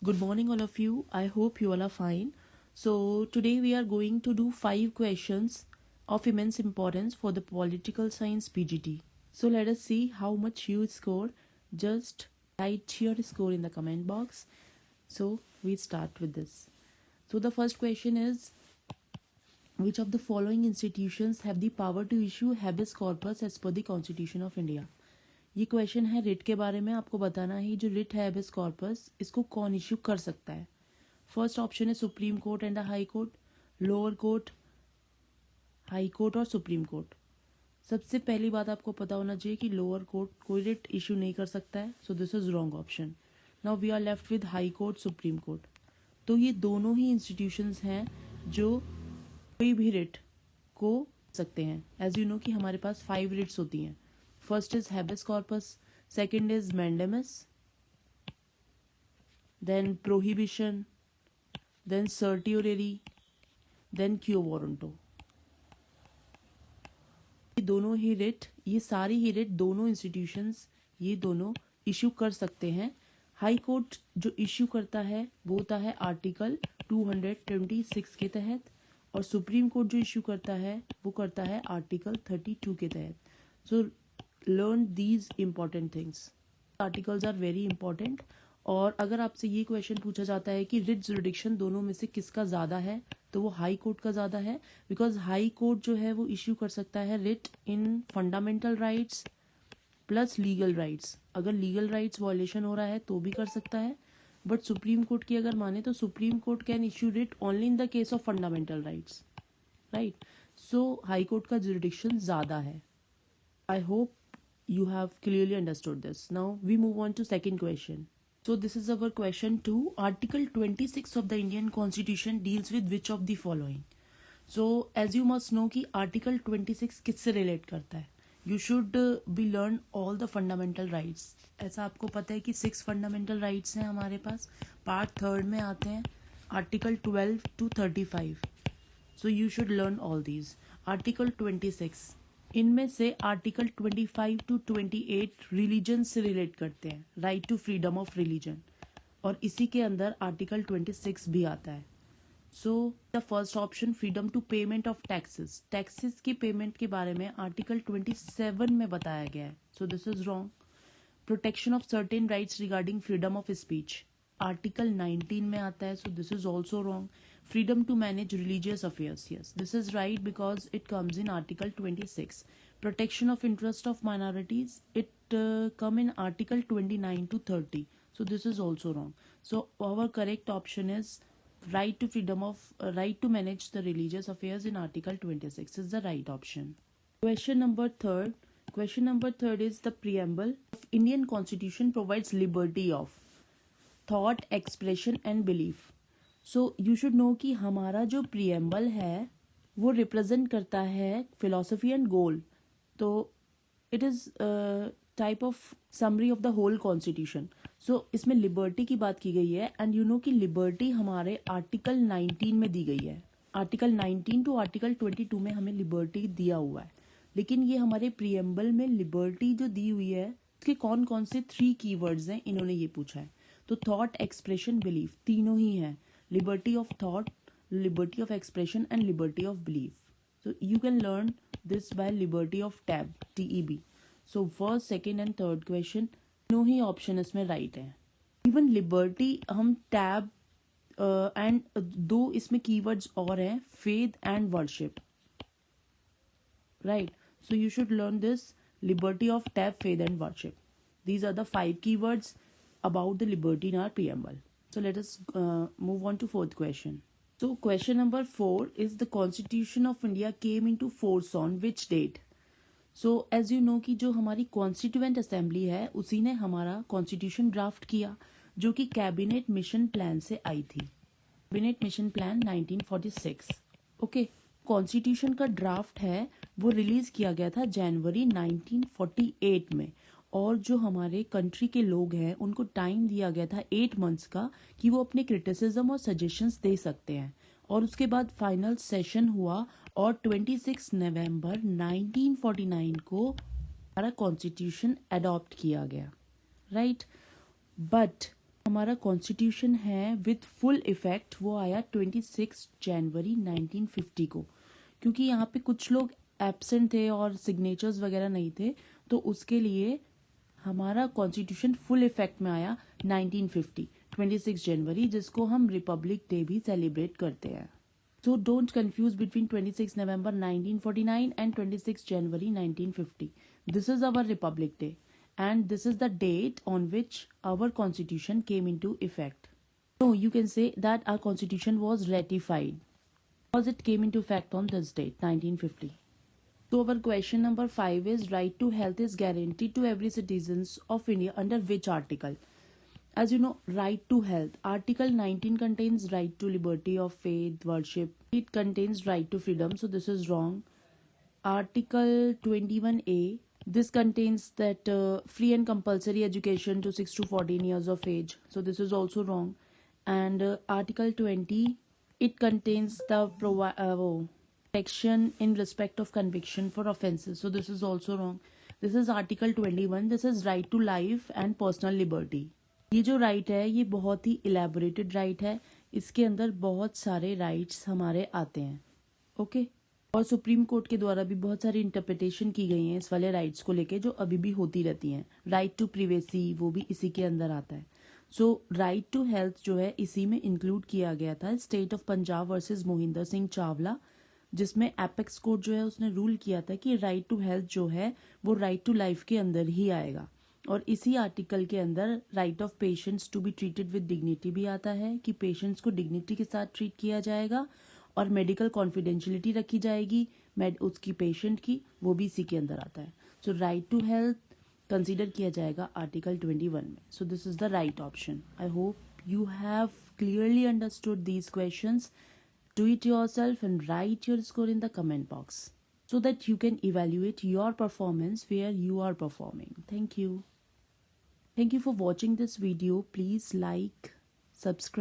Good morning, all of you. I hope you all are fine. So, today we are going to do 5 questions of immense importance for the political science PGT. So, let us see how much you score. Just write your score in the comment box. So, we start with this. So, the first question is, which of the following institutions have the power to issue habeas corpus as per the Constitution of India? ये question है writ के बारे में. आपको बताना है जो writ है हैबेस कॉर्पस इसको कौन इश्यू कर सकता है. फर्स्ट ऑप्शन है Supreme Court and the High Court, lower court, High Court और सुप्रीम कोर्ट. सबसे पहली बात आपको पता होना चाहिए कि लोअर कोर्ट कोई रिट इश्यू नहीं कर सकता है. So this is wrong option. Now we are left with High Court, Supreme Court. तो ये दोनों ही इंस्टीट्यूशंस हैं जो कोई भी रिट को सकते हैं. एज यू नो कि हमारे पास 5 रिट्स होती हैं. First is habeas corpus, second is mandamus, then prohibition, then certiorari, then quo warranto. ये दोनों ही रिट, ये सारी ही रिट दोनों इंस्टीट्यूशंस ये दोनों इशू कर सकते हैं. हाई कोर्ट जो इशू करता है वो होता है आर्टिकल 226 के तहत, और सुप्रीम कोर्ट जो इशू करता है वो करता है आर्टिकल 32 के तहत. सो learn these important things. Articles are very important. और अगर आपसे ये क्वेश्चन पूछा जाता है कि रिट जुरिडिक्शन दोनों में से किसका ज़्यादा है, तो वो हाई कोर्ट का ज़्यादा है. बिकॉज हाई कोर्ट जो है वो इश्यू कर सकता है writ in fundamental rights plus legal rights. अगर लीगल राइट्स वॉयलेशन हो रहा है तो भी कर सकता है. बट सुप्रीम कोर्ट की अगर माने तो supreme court can issue writ only in the case of fundamental rights, right. So high court का जुरिडिक्शन ज़्यादा है. I hope you have clearly understood this. Now we move on to second question. So this is our question 2. Article 26 of the Indian Constitution deals with which of the following? So as you must know कि Article 26 किससे relate करता है. You should be learn all the fundamental rights. ऐसा आपको पता है कि 6 fundamental rights हैं हमारे पास. Part 3 में आते हैं Article 12 to 35. So you should learn all these. Article 26, इनमें से आर्टिकल 25 टू 28 रिलीजन से रिलेट करते हैं, right to freedom of religion, और इसी के अंदर आर्टिकल 26 भी आता है. So the first option freedom to payment of taxes. Taxes की पेमेंट के बारे में आर्टिकल 27 में बताया गया है. So this is wrong. Protection of certain rights regarding freedom of speech article 19 में आता है. So this is also wrong. Freedom to manage religious affairs. Yes, this is right because it comes in Article 26. Protection of interest of minorities, it come in Article 29 to 30. So this is also wrong. So our correct option is right to freedom of right to manage the religious affairs in Article 26 is the right option. Question number third. Question number third is the preamble of Indian Constitution provides liberty of thought, expression and belief. So you should know कि हमारा जो preamble है वो represent करता है philosophy and goal. तो it is type of summary of the whole constitution. So इसमें liberty की बात की गई है, एंड यू नो कि लिबर्टी हमारे आर्टिकल 19 में दी गई है. आर्टिकल 19 टू आर्टिकल 22 में हमें लिबर्टी दिया हुआ है. लेकिन ये हमारे प्रीएम्बल में लिबर्टी जो दी हुई है उसके कौन कौन से 3 कीवर्ड्स हैं, इन्होंने ये पूछा है. तो थॉट, एक्सप्रेशन, बिलीफ तीनों ही हैं. Liberty of thought, liberty of expression and liberty of belief. So you can learn this by liberty of tab, TEB. So first, second and third question तीनों ही ऑप्शन इसमें राइट है. Even liberty हम tab and 2 इसमें keywords और हैं, faith and worship, right. So you should learn this liberty of tab, faith and worship. These are the 5 keywords about the liberty in our preamble. So let us move on to fourth question. So question number 4 is the Constitution of India came into force on which date? So as you know कि जो हमारी constituent assembly है उसी ने हमारा constitution draft किया, जो कि कैबिनेट मिशन प्लान से आई थी. Cabinet mission plan 1946. Okay. Constitution का ड्राफ्ट है वो रिलीज किया गया था जनवरी 1948 में, और जो हमारे कंट्री के लोग हैं उनको टाइम दिया गया था 8 मंथ्स का कि वो अपने क्रिटिसिज्म और सजेशंस दे सकते हैं. और उसके बाद फाइनल सेशन हुआ और 26 नवंबर 1949 को हमारा कॉन्स्टिट्यूशन अडॉप्ट किया गया, राइट. बट हमारा कॉन्स्टिट्यूशन है विथ फुल इफेक्ट वो आया 26 जनवरी 1950 को, क्योंकि यहाँ पे कुछ लोग एब्सेंट थे और सिग्नेचर्स वगैरह नहीं थे, तो उसके लिए हमारा कॉन्स्टिट्यूशन फुल इफेक्ट में आया 1950 26 जनवरी, जिसको हम रिपब्लिक डे भी सेलिब्रेट करते हैं. So don't confuse between 26 November 1949 and 26 January 1950. This is our Republic Day, and this is the date on which our constitution came into effect. So you can say that our constitution was ratified because it came into effect on this date, 1950. So our question number 5 is, right to health is guaranteed to every citizens of India under which article? As you know, right to health. Article 19 contains right to liberty of faith, worship. It contains right to freedom, so this is wrong. Article 21A, this contains that free and compulsory education to 6 to 14 years of age, so this is also wrong. And Article 20, it contains the protection in respect of conviction for offences, so this is also wrong. This is Article 21, this is right to life and personal liberty. ये जो right है ये बहुत ही elaborated right है, इसके अंदर बहुत सारे राइट्स हमारे आते हैं. ओके. और सुप्रीम कोर्ट के द्वारा भी बहुत सारी इंटरप्रिटेशन की गई हैं इस वाले राइट्स को लेके, जो अभी भी होती रहती हैं. राइट टू प्रिवेसी वो भी इसी के अंदर आता है. सो राइट टू हेल्थ जो है इसी में इंक्लूड किया गया था state of Punjab versus Mohinder Singh Chawla, जिसमें एपेक्स कोर्ट जो है उसने रूल किया था कि राइट टू हेल्थ जो है वो राइट टू लाइफ के अंदर ही आएगा. और इसी आर्टिकल के अंदर right of patients to be treated with dignity भी आता है कि पेशेंट्स को डिग्निटी के साथ ट्रीट किया जाएगा और मेडिकल कॉन्फिडेंशियलिटी रखी जाएगी उसकी पेशेंट की, वो भी इसी के अंदर आता है. सो राइट टू हेल्थ कंसीडर किया जाएगा आर्टिकल 21 में. सो this is the right option. I hope you have clearly understood these questions. Do it yourself and write your score in the comment box so that you can evaluate your performance where you are performing. Thank you. Thank you for watching this video. Please like, subscribe.